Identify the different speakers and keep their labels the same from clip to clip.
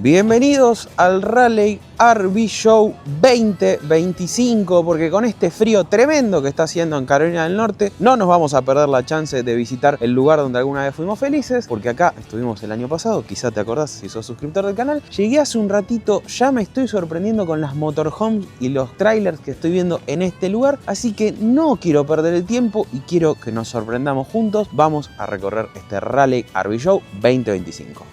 Speaker 1: Bienvenidos al Raleigh RV Show 2025, porque con este frío tremendo que está haciendo en Carolina del Norte, no nos vamos a perder la chance de visitar el lugar donde alguna vez fuimos felices, porque acá estuvimos el año pasado, quizá te acordás si sos suscriptor del canal. Llegué hace un ratito, ya me estoy sorprendiendo con las motorhomes y los trailers que estoy viendo en este lugar, así que no quiero perder el tiempo y quiero que nos sorprendamos juntos. Vamos a recorrer este Raleigh RV Show 2025.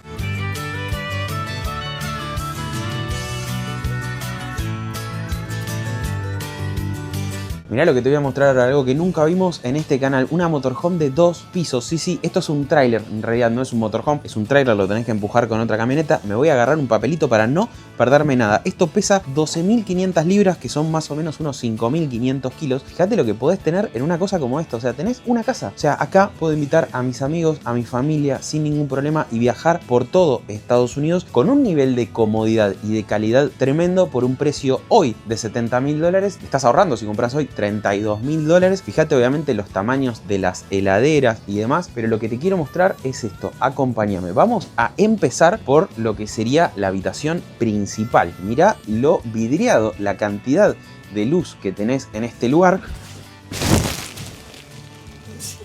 Speaker 1: Mirá lo que te voy a mostrar ahora, algo que nunca vimos en este canal, una motorhome de 2 pisos. Sí, esto es un tráiler, en realidad no es un motorhome, es un tráiler, lo tenés que empujar con otra camioneta. Me voy a agarrar un papelito para no perderme nada. Esto pesa 12.500 libras, que son más o menos unos 5.500 kilos. Fíjate lo que podés tener en una cosa como esta, o sea, tenés una casa. O sea, acá puedo invitar a mis amigos, a mi familia, sin ningún problema y viajar por todo Estados Unidos con un nivel de comodidad y de calidad tremendo por un precio hoy de $70.000. Estás ahorrando si compras hoy $32.000. Fíjate obviamente los tamaños de las heladeras y demás, pero lo que te quiero mostrar es esto. Acompáñame. Vamos a empezar por lo que sería la habitación principal. Mirá lo vidriado, la cantidad de luz que tenés en este lugar.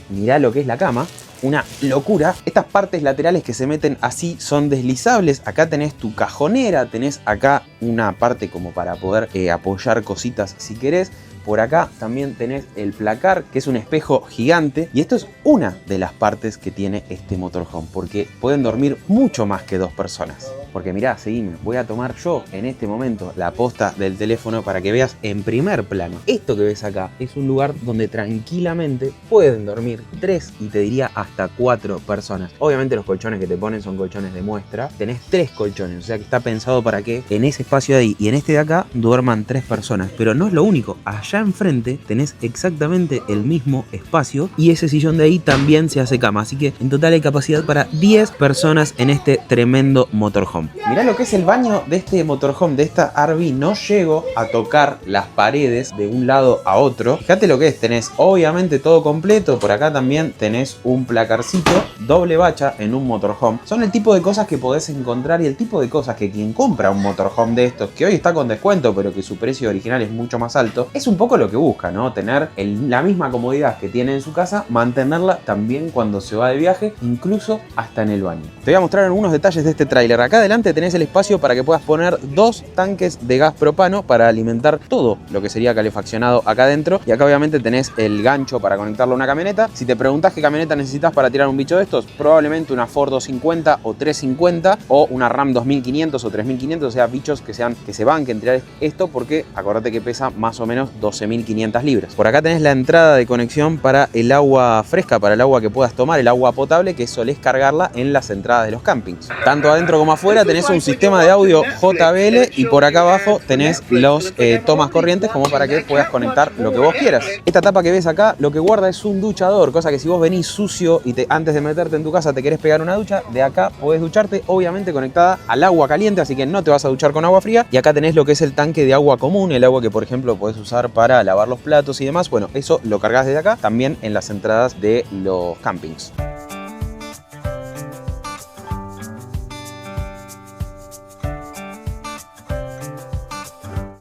Speaker 1: Mirá lo que es la cama. Una locura. Estas partes laterales que se meten así son deslizables. Acá tenés tu cajonera, tenés acá una parte como para poder apoyar cositas si querés. Por acá también tenés el placar, que es un espejo gigante. Y esto es una de las partes que tiene este motorhome, porque pueden dormir mucho más que 2 personas. Porque mirá, seguime, voy a tomar yo en este momento la posta del teléfono para que veas en primer plano. Esto que ves acá es un lugar donde tranquilamente pueden dormir 3 y te diría hasta 4 personas. Obviamente los colchones que te ponen son colchones de muestra. Tenés 3 colchones, o sea que está pensado para que en ese espacio de ahí y en este de acá duerman 3 personas. Pero no es lo único, allá enfrente tenés exactamente el mismo espacio y ese sillón de ahí también se hace cama. Así que en total hay capacidad para 10 personas en este tremendo motorhome. Mirá lo que es el baño de este motorhome, de esta RV. No llego a tocar las paredes de un lado a otro. Fíjate lo que es, tenés obviamente todo completo. Por acá también tenés un placarcito, doble bacha en un motorhome. Son el tipo de cosas que podés encontrar y el tipo de cosas que quien compra un motorhome de estos, que hoy está con descuento pero que su precio original es mucho más alto, es un poco lo que busca, ¿no? Tener la misma comodidad que tiene en su casa, mantenerla también cuando se va de viaje, incluso hasta en el baño. Te voy a mostrar algunos detalles de este tráiler. Acá adelante tenés el espacio para que puedas poner 2 tanques de gas propano para alimentar todo lo que sería calefaccionado acá adentro. Y acá obviamente tenés el gancho para conectarlo a una camioneta. Si te preguntás qué camioneta necesitas para tirar un bicho de estos, probablemente una Ford 250 o 350 o una Ram 2500 o 3500, o sea, bichos que se banquen tirar esto, porque acordate que pesa más o menos 12.500 libras. Por acá tenés la entrada de conexión para el agua fresca, para el agua que puedas tomar, el agua potable, que solés cargarla en las entradas de los campings. Tanto adentro como afuera tenés un sistema de audio JBL y por acá abajo tenés los tomas corrientes como para que puedas conectar lo que vos quieras. Esta tapa que ves acá lo que guarda es un duchador, cosa que si vos venís sucio y antes de meterte en tu casa te querés pegar una ducha, de acá podés ducharte, obviamente conectada al agua caliente, así que no te vas a duchar con agua fría. Y acá tenés lo que es el tanque de agua común, el agua que por ejemplo podés usar para lavar los platos y demás. Bueno, eso lo cargas desde acá, también en las entradas de los campings.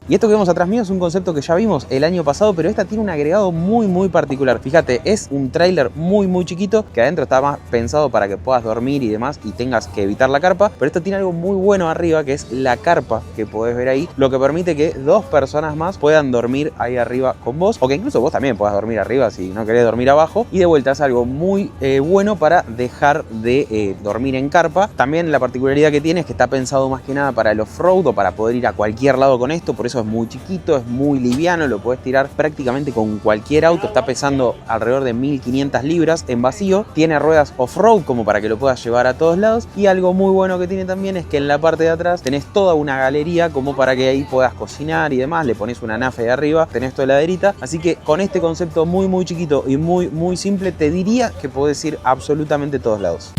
Speaker 1: Y esto que vemos atrás mío es un concepto que ya vimos el año pasado, pero esta tiene un agregado muy particular. Fíjate, es un tráiler muy chiquito que adentro está más pensado para que puedas dormir y demás y tengas que evitar la carpa, pero esto tiene algo muy bueno arriba, que es la carpa que podés ver ahí, lo que permite que 2 personas más puedan dormir ahí arriba con vos, o que incluso vos también puedas dormir arriba si no querés dormir abajo. Y de vuelta es algo muy bueno para dejar de dormir en carpa. También la particularidad que tiene es que está pensado más que nada para el off-road o para poder ir a cualquier lado con esto, por eso es muy chiquito, es muy liviano, lo podés tirar prácticamente con cualquier auto. Está pesando alrededor de 1.500 libras en vacío, tiene ruedas off-road como para que lo puedas llevar a todos lados. Y algo muy bueno que tiene también es que en la parte de atrás tenés toda una galería como para que ahí puedas cocinar y demás, le pones una nafe de arriba, tenés tu heladerita, así que con este concepto muy chiquito y muy simple te diría que podés ir absolutamente a todos lados.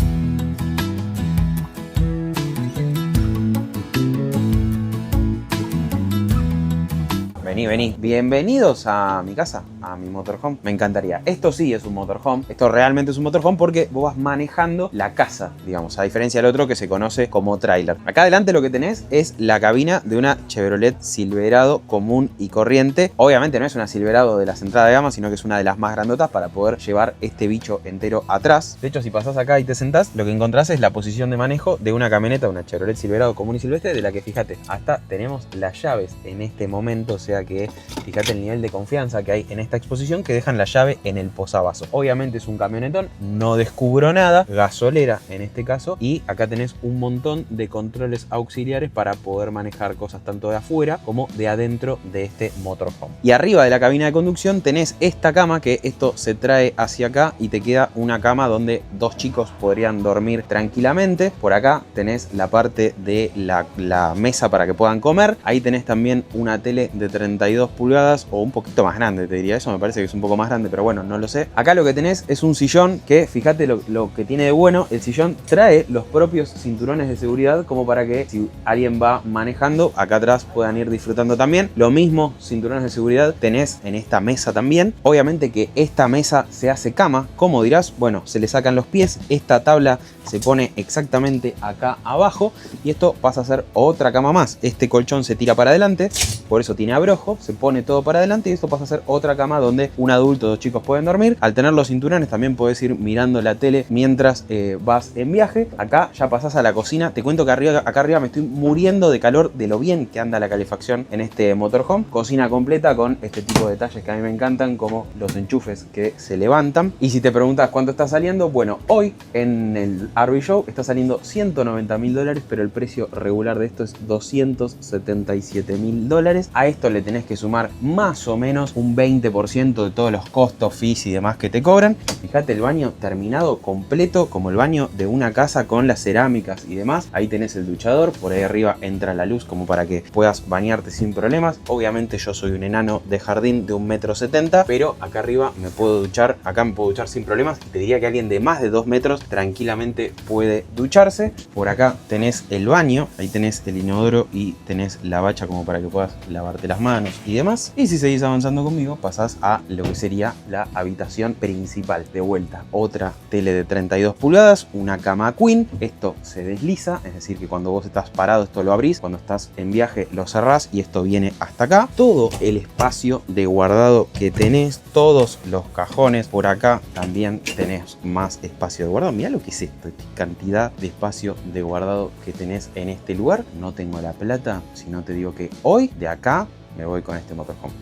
Speaker 1: Vení, vení. Bienvenidos a mi casa, a mi motorhome. Me encantaría. Esto sí es un motorhome. Esto realmente es un motorhome porque vos vas manejando la casa, digamos, a diferencia del otro que se conoce como tráiler. Acá adelante lo que tenés es la cabina de una Chevrolet Silverado común y corriente. Obviamente no es una Silverado de las entradas de gama, sino que es una de las más grandotas para poder llevar este bicho entero atrás. De hecho, si pasás acá y te sentás, lo que encontrás es la posición de manejo de una camioneta, una Chevrolet Silverado común y silvestre, de la que fíjate, hasta tenemos las llaves en este momento, o sea que fíjate el nivel de confianza que hay en esta exposición, que dejan la llave en el posavasos. Obviamente es un camionetón, no descubro nada, gasolera en este caso, y acá tenés un montón de controles auxiliares para poder manejar cosas tanto de afuera como de adentro de este motorhome. Y arriba de la cabina de conducción tenés esta cama, que esto se trae hacia acá y te queda una cama donde dos chicos podrían dormir tranquilamente. Por acá tenés la parte de la mesa para que puedan comer. Ahí tenés también una tele de 32 pulgadas o un poquito más grande, te diría. Eso me parece que es un poco más grande, pero bueno, no lo sé. Acá lo que tenés es un sillón que, fíjate lo que tiene de bueno, el sillón trae los propios cinturones de seguridad como para que si alguien va manejando, acá atrás puedan ir disfrutando también. Lo mismo, cinturones de seguridad tenés en esta mesa también. Obviamente que esta mesa se hace cama, ¿cómo dirás? Bueno, se le sacan los pies, esta tabla se pone exactamente acá abajo y esto pasa a ser otra cama más. Este colchón se tira para adelante, por eso tiene abrojo, se pone todo para adelante y esto pasa a ser otra cama donde un adulto o dos chicos pueden dormir. Al tener los cinturones también puedes ir mirando la tele mientras vas en viaje. Acá ya pasás a la cocina. Te cuento que acá arriba me estoy muriendo de calor de lo bien que anda la calefacción en este motorhome. Cocina completa con este tipo de detalles que a mí me encantan, como los enchufes que se levantan. Y si te preguntas cuánto está saliendo, bueno, hoy en el RV Show está saliendo $190.000, pero el precio regular de esto es $277.000. A esto le tenés que sumar más o menos un 20% de todos los costos, fees y demás que te cobran. Fíjate el baño terminado completo, como el baño de una casa con las cerámicas y demás. Ahí tenés el duchador, por ahí arriba entra la luz como para que puedas bañarte sin problemas. Obviamente yo soy un enano de jardín de 1,70 m, pero acá arriba me puedo duchar, acá me puedo duchar sin problemas. Te diría que alguien de más de 2 metros tranquilamente puede ducharse. Por acá tenés el baño, ahí tenés el inodoro y tenés la bacha como para que puedas lavarte las manos y demás. Y si seguís avanzando conmigo, pasás a lo que sería la habitación principal. De vuelta, otra tele de 32 pulgadas, una cama queen. Esto se desliza, es decir que cuando vos estás parado esto lo abrís, cuando estás en viaje lo cerrás y esto viene hasta acá. Todo el espacio de guardado que tenés, todos los cajones. Por acá también tenés más espacio de guardado. Mirá lo que es esto, esta cantidad de espacio de guardado que tenés en este lugar. No tengo la plata si no te digo que hoy de acá me voy con este motorhome.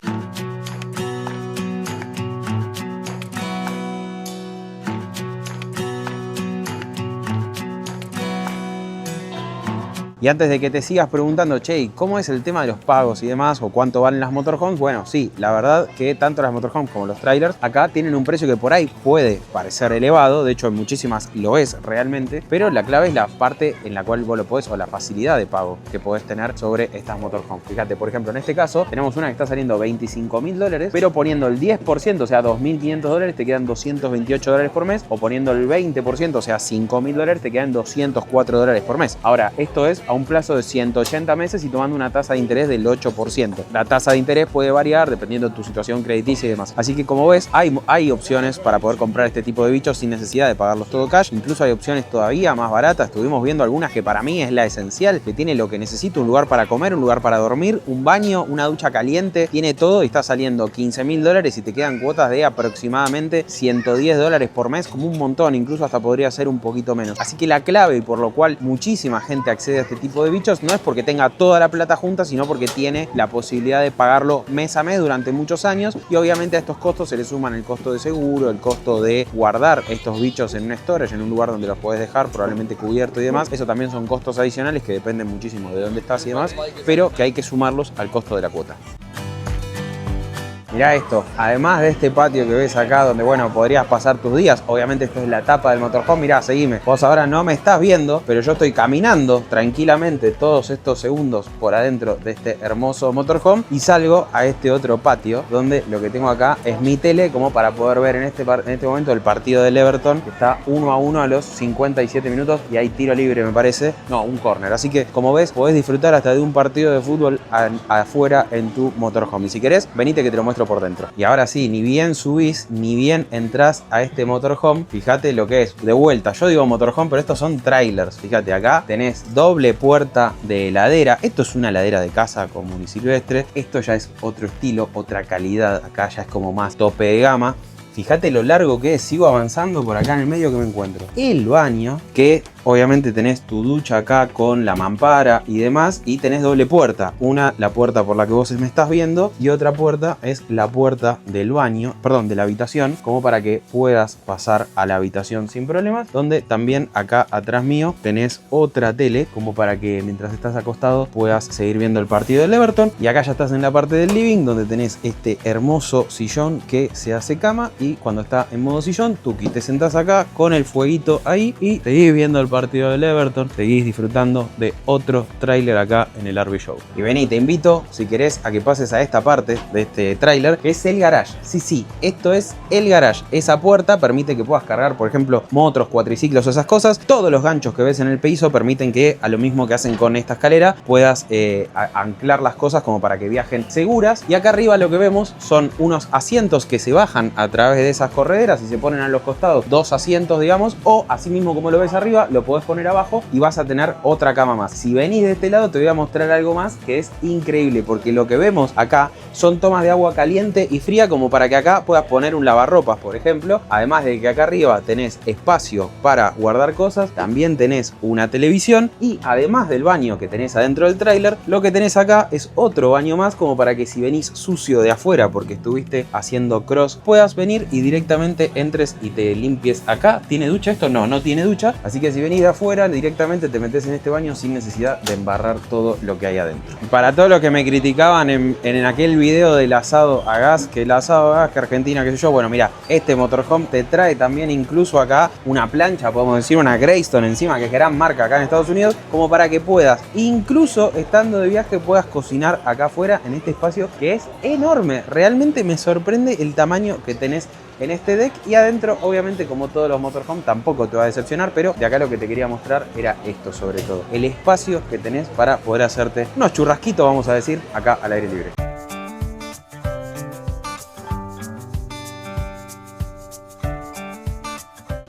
Speaker 1: Y antes de que te sigas preguntando, che, ¿cómo es el tema de los pagos y demás? ¿O cuánto valen las motorhomes? Bueno, sí, la verdad que tanto las motorhomes como los trailers acá tienen un precio que por ahí puede parecer elevado. De hecho, en muchísimas lo es realmente. Pero la clave es la parte en la cual vos lo podés, o la facilidad de pago que podés tener sobre estas motorhomes. Fíjate, por ejemplo, en este caso tenemos una que está saliendo $25.000, pero poniendo el 10%, o sea, $2.500, te quedan $228 por mes. O poniendo el 20%, o sea, $5.000, te quedan $204 por mes. Ahora, esto es a un plazo de 180 meses y tomando una tasa de interés del 8%. La tasa de interés puede variar dependiendo de tu situación crediticia y demás. Así que como ves, hay opciones para poder comprar este tipo de bichos sin necesidad de pagarlos todo cash. Incluso hay opciones todavía más baratas. Estuvimos viendo algunas que para mí es la esencial, que tiene lo que necesito: un lugar para comer, un lugar para dormir, un baño, una ducha caliente. Tiene todo y está saliendo $15.000 y te quedan cuotas de aproximadamente $110 por mes, como un montón. Incluso hasta podría ser un poquito menos. Así que la clave y por lo cual muchísima gente accede a este tipo de bichos no es porque tenga toda la plata junta, sino porque tiene la posibilidad de pagarlo mes a mes durante muchos años. Y obviamente a estos costos se le suman el costo de seguro, el costo de guardar estos bichos en un storage, en un lugar donde los podés dejar probablemente cubierto y demás. Eso también son costos adicionales que dependen muchísimo de dónde estás y demás, pero que hay que sumarlos al costo de la cuota. Mirá esto, además de este patio que ves acá donde, bueno, podrías pasar tus días, obviamente esto es la tapa del motorhome, mirá, seguime. Vos ahora no me estás viendo, pero yo estoy caminando tranquilamente todos estos segundos por adentro de este hermoso motorhome y salgo a este otro patio donde lo que tengo acá es mi tele como para poder ver en este momento el partido del Everton, que está 1-1 a los 57 minutos y hay tiro libre, me parece, no, un córner. Así que, como ves, podés disfrutar hasta de un partido de fútbol afuera en tu motorhome. Y si querés, venite que te lo muestro por dentro. Y ahora sí, ni bien subís, ni bien entrás a este motorhome, fíjate lo que es. De vuelta, yo digo motorhome, pero estos son trailers. Fíjate, acá tenés doble puerta de heladera. Esto es una heladera de casa común y silvestre. Esto ya es otro estilo, otra calidad. Acá ya es como más tope de gama. Fíjate lo largo que es, sigo avanzando por acá en el medio que me encuentro. El baño, que obviamente tenés tu ducha acá con la mampara y demás, y tenés doble puerta. Una, la puerta por la que vos me estás viendo, y otra puerta es la puerta del baño, perdón, de la habitación, como para que puedas pasar a la habitación sin problemas, donde también acá atrás mío tenés otra tele, como para que mientras estás acostado puedas seguir viendo el partido del Everton. Y acá ya estás en la parte del living, donde tenés este hermoso sillón que se hace cama, y cuando está en modo sillón, Tuki, te sentás acá con el fueguito ahí y seguís viendo el partido del Everton, seguís disfrutando de otro tráiler acá en el RV Show. Y vení, te invito, si querés, a que pases a esta parte de este tráiler, que es el garage. Sí, esto es el garage. Esa puerta permite que puedas cargar, por ejemplo, motos, cuatriciclos o esas cosas. Todos los ganchos que ves en el piso permiten que, a lo mismo que hacen con esta escalera, puedas anclar las cosas como para que viajen seguras. Y acá arriba lo que vemos son unos asientos que se bajan a través de esas correderas y se ponen a los costados, dos asientos, digamos, o así mismo como lo ves arriba, lo podés poner abajo y vas a tener otra cama más. Si venís de este lado, te voy a mostrar algo más que es increíble, porque lo que vemos acá son tomas de agua caliente y fría, como para que acá puedas poner un lavarropas, por ejemplo. Además de que acá arriba tenés espacio para guardar cosas, también tenés una televisión, y además del baño que tenés adentro del tráiler, lo que tenés acá es otro baño más, como para que si venís sucio de afuera porque estuviste haciendo cross, puedas venir y directamente entres y te limpies acá. ¿Tiene ducha esto? No, no tiene ducha, así que si venís de afuera directamente te metes en este baño sin necesidad de embarrar todo lo que hay adentro. Para todos los que me criticaban en aquel video del asado a gas, que el asado a gas, que Argentina, qué sé yo, bueno, mira, este motorhome te trae también incluso acá una plancha, podemos decir una Greystone encima, que es gran marca acá en Estados Unidos, como para que puedas, incluso estando de viaje, puedas cocinar acá afuera en este espacio que es enorme. Realmente me sorprende el tamaño que tenés en este deck, y adentro, obviamente, como todos los motorhome, tampoco te va a decepcionar, pero de acá lo que te quería mostrar era esto, sobre todo el espacio que tenés para poder hacerte unos churrasquitos, vamos a decir, acá al aire libre.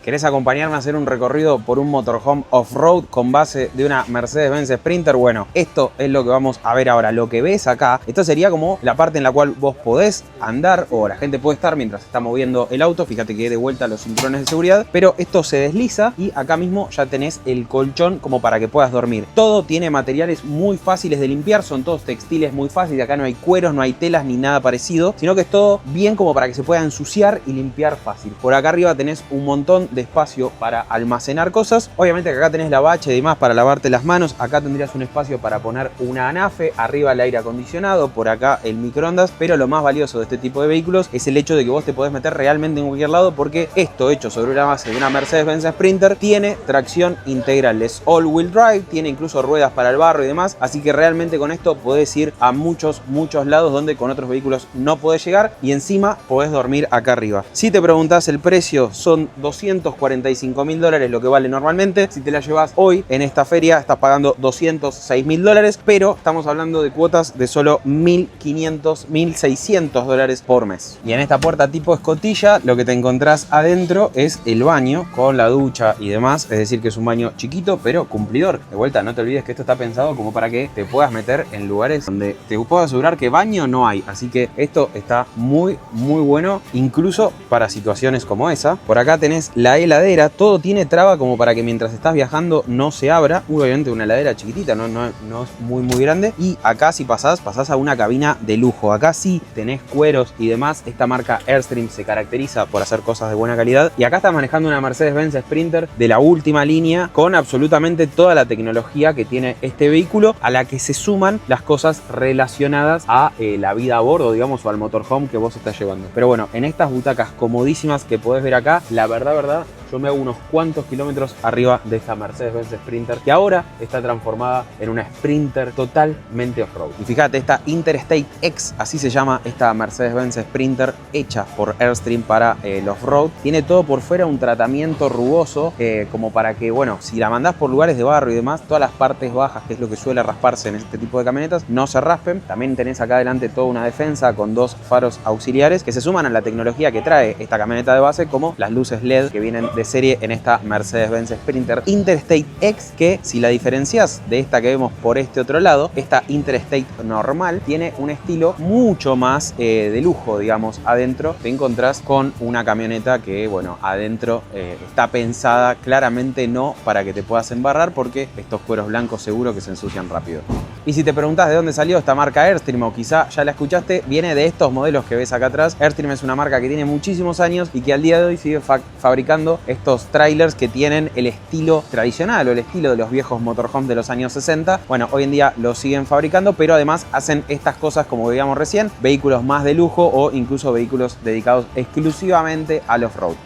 Speaker 1: ¿Querés acompañarme a hacer un recorrido por un motorhome off-road con base de una Mercedes-Benz Sprinter? Bueno, esto es lo que vamos a ver ahora. Lo que ves acá, esto sería como la parte en la cual vos podés andar, o la gente puede estar mientras está moviendo el auto. Fíjate que de vuelta los cinturones de seguridad, pero esto se desliza y acá mismo ya tenés el colchón como para que puedas dormir. Todo tiene materiales muy fáciles de limpiar, son todos textiles muy fáciles. Acá no hay cueros, no hay telas ni nada parecido, sino que es todo bien como para que se pueda ensuciar y limpiar fácil. Por acá arriba tenés un montón de espacio para almacenar cosas. Obviamente que acá tenés la bacha y demás para lavarte las manos. Acá tendrías un espacio para poner una anafe, arriba el aire acondicionado, por acá el microondas. Pero lo más valioso de este tipo de vehículos es el hecho de que vos te podés meter realmente en cualquier lado, porque esto, hecho sobre una base de una Mercedes-Benz Sprinter, tiene tracción integral, es all-wheel drive, tiene incluso ruedas para el barro y demás, así que realmente con esto podés ir a muchos lados donde con otros vehículos no podés llegar, y encima podés dormir acá arriba. Si te preguntás el precio, son $245.000 lo que vale normalmente. Si te la llevas hoy en esta feria, estás pagando $206.000, pero estamos hablando de cuotas de solo $1.500, $1.600 por mes. Y en esta puerta tipo escotilla, lo que te encontrás adentro es el baño con la ducha y demás, es decir que es un baño chiquito pero cumplidor. De vuelta, no te olvides que esto está pensado como para que te puedas meter en lugares donde te puedo asegurar que baño no hay, así que esto está muy bueno, incluso para situaciones como esa. Por acá tenés la la heladera, todo tiene traba como para que mientras estás viajando no se abra. Obviamente una heladera chiquitita, no es muy grande. Y acá si pasás a una cabina de lujo. Acá sí tenés cueros y demás. Esta marca Airstream se caracteriza por hacer cosas de buena calidad. Y acá estás manejando una Mercedes-Benz Sprinter de la última línea con absolutamente toda la tecnología que tiene este vehículo, a la que se suman las cosas relacionadas a la vida a bordo, digamos, o al motorhome que vos estás llevando. Pero bueno, en estas butacas comodísimas que podés ver acá, la verdad, yo me hago unos cuantos kilómetros arriba de esta Mercedes-Benz Sprinter, que ahora está transformada en una Sprinter totalmente off-road. Y fíjate, esta Interstate X, así se llama esta Mercedes-Benz Sprinter, hecha por Airstream para el off-road. Tiene todo por fuera un tratamiento rugoso, como para que, bueno, si la mandás por lugares de barro y demás, todas las partes bajas, que es lo que suele rasparse en este tipo de camionetas, no se raspen. También tenés acá adelante toda una defensa con dos faros auxiliares que se suman a la tecnología que trae esta camioneta de base, como las luces LED que vienen de serie en esta Mercedes-Benz Sprinter Interstate X, que si la diferencias de esta que vemos por este otro lado, esta Interstate normal tiene un estilo mucho más de lujo, digamos. Adentro te encontrás con una camioneta que, bueno, adentro está pensada claramente no para que te puedas embarrar, porque estos cueros blancos seguro que se ensucian rápido. Y si te preguntás de dónde salió esta marca Airstream, o quizá ya la escuchaste, viene de estos modelos que ves acá atrás. Airstream es una marca que tiene muchísimos años y que al día de hoy sigue fabricando estos trailers que tienen el estilo tradicional o el estilo de los viejos motorhomes de los años 60. Bueno, hoy en día lo siguen fabricando, pero además hacen estas cosas, como veíamos recién, vehículos más de lujo o incluso vehículos dedicados exclusivamente al off-road.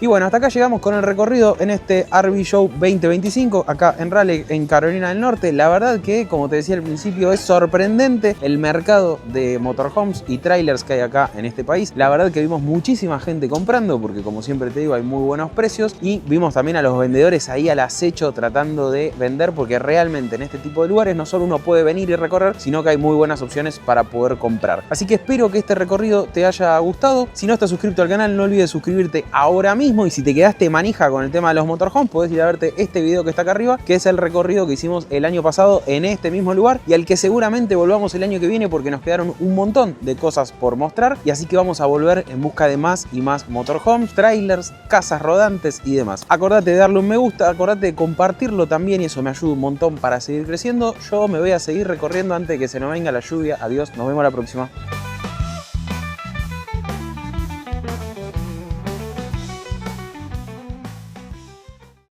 Speaker 1: Y bueno, hasta acá llegamos con el recorrido en este RV Show 2025, acá en Raleigh, en Carolina del Norte. La verdad que, como te decía al principio, es sorprendente el mercado de motorhomes y trailers que hay acá en este país. La verdad que vimos muchísima gente comprando, porque como siempre te digo, hay muy buenos precios. Y vimos también a los vendedores ahí al acecho tratando de vender, porque realmente en este tipo de lugares no solo uno puede venir y recorrer, sino que hay muy buenas opciones para poder comprar. Así que espero que este recorrido te haya gustado. Si no estás suscrito al canal, no olvides suscribirte ahora mismo. Y si te quedaste manija con el tema de los motorhomes, podés ir a verte este video que está acá arriba, que es el recorrido que hicimos el año pasado en este mismo lugar, y al que seguramente volvamos el año que viene, porque nos quedaron un montón de cosas por mostrar. Y así que vamos a volver en busca de más y más motorhomes, trailers, casas rodantes y demás. Acordate de darle un me gusta, acordate de compartirlo también, y eso me ayuda un montón para seguir creciendo. Yo me voy a seguir recorriendo antes de que se nos venga la lluvia. Adiós, nos vemos la próxima.